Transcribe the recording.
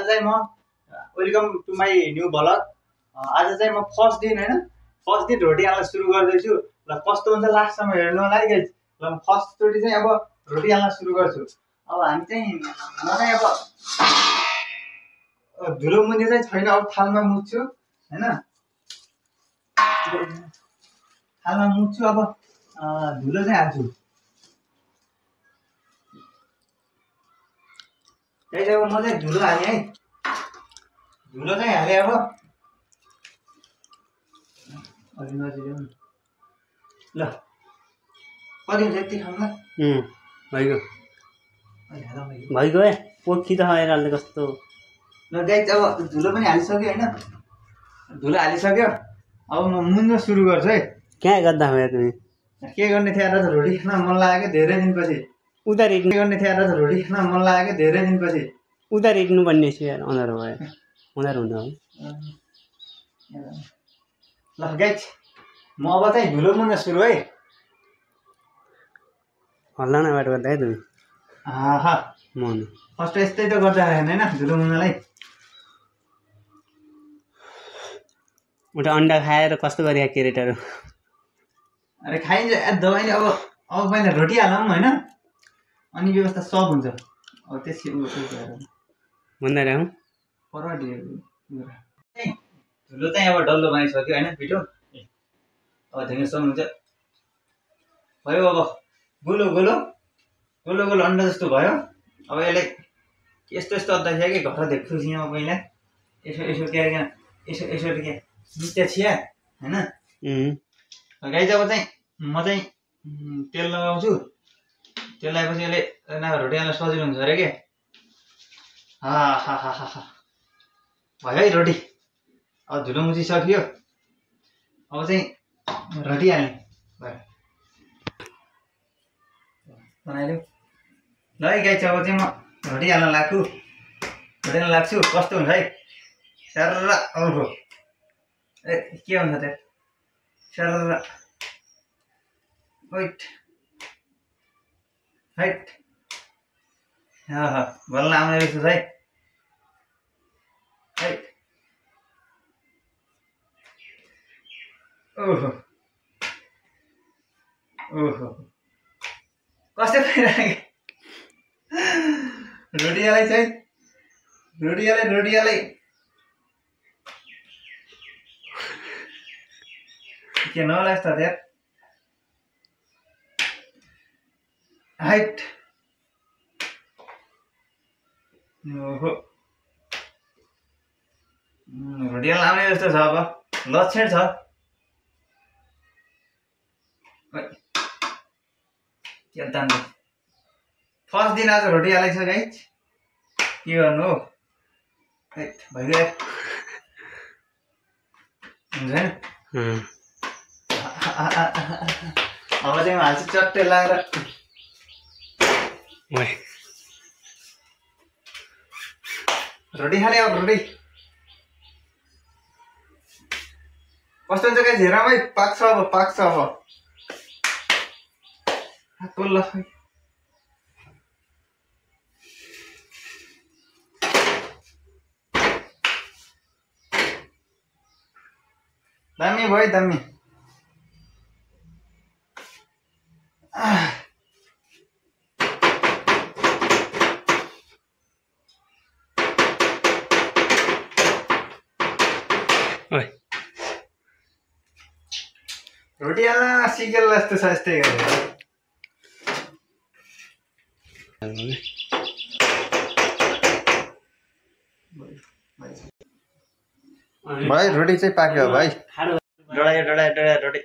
चाहिँ म welcome to my new blog. आज चाहिँ म फर्स्ट दिन हैन, फर्स्ट दिन रोटी हाल्न सुरु गर्दैछु। ल कस्तो हुन्छ लास्टसम्म हेर्नु होला है गाइस। ल म फर्स्ट चोटी चाहिँ अब रोटी हाल्न सुरु गर्छु। अब हामी चाहिँ म चाहिँ अब धुलो मुनि चाहिँ छैन, अब थालमा मुछ्छु हैन, थालमा मुछ्छु। अब धुलो चाहिँ हाल्छु। त्यही अब म चाहिँ धुलो हालेँ है, धुलो चाहिँ हालेँ। अब अलि नजिक ल कति हुन्छ यति खाउँला भइगयो भइगयो ए पोखी त खाएर हाल्ने कस्तो। ल गाइस अब धुलो पनि हालिसक्यो हैन, धुलो हालिसक्यो। अब म मुन्न सुरु गर्छु है। क्या गर्दा भयो तिमी? के गर्ने थियो आज रोटी खान मन लागेको धेरै दिनपछि। उता रिट्नु के गर्ने थियो आज रोटी खान मन लागेको धेरै दिनपछि। उता रिट्नु पर्ने थियो यार, अँधारो भयो। अँधारो हुँदा हो। ल गाइस म अब चाहिँ धुलो मुन्न सुरु है। हल्ला न बाटो गर्दा है तिमी। आहा मन फर्स्ट यस्तै त गर्दा हैन धुलो मुन्नलाई। उता अन्डा खाएर कस्तो गरे केरेटहरु। अरे खाइन्छ दबाईले। अब पहिला रोटी हालौँ हैन, अनि व्यवस्था सब हुन्छ। अब त्यसै भन्दा रहौँ परवाडी धुलो चाहिँ अब डल्लो बनाइसक्यो हैन पिठो। अब ढेङ्ग्रो हुन्छ भयो। अब गोलो गोलो गोलो गोलो अन्डा जस्तो भयो। अब यसलाई यस्तो यस्तो अद्दा थियो कि घर देख्छु थिएँ म पहिला। यसो यसो के यसो यसो के मिस्टा छिया हैन। गाइस अब चाहिँ म चाहिँ तेल लगाउँछु। तेल लगाएपछि यसले रोटी हाल्न सजिलो हुन्छ अरे के। हा हा हा हा हा भयो है रोटी। अब धुलो मुछिसक्यो। अब चाहिँ रोटी हाल्ने भयो बनाइदिउँ ल है गाइस। अब चाहिँ म रोटी हाल्न लाग्छु, रोटी हाल्न लाग्छु। कस्तो हुन्छ है सर्र। ओहो ए के हुन्छ त सर्र वेट हाइट बल्ल आउने रहेछ है। ओहो ओहो कस्तो भइरहेको रोटी हालै चाहिँ रोटी हालै के नहोला यस्तो यार हाइट। ओहो रोटी हाल्न आउने जस्तो छ। अब लक्षण छ। फर्स्ट दिन आज रोटी हालेको छ गाइस, के गर्नु हो भइगयो हुन्छ नि। अब चाहिँ हाल्छु चट्टै लगाएर। रोटी खाने अब रोटी कस्तो हुन्छ गाइस हेरौँ है। पाक्छ अब पाक्छ। अब ल दामी भयो दामी। रोटी हाल्न सिकेल जस्तो छ यस्तै गरेर। भाइ रोटी चाहिँ पाक्यो भाइ। डढायो रोटी।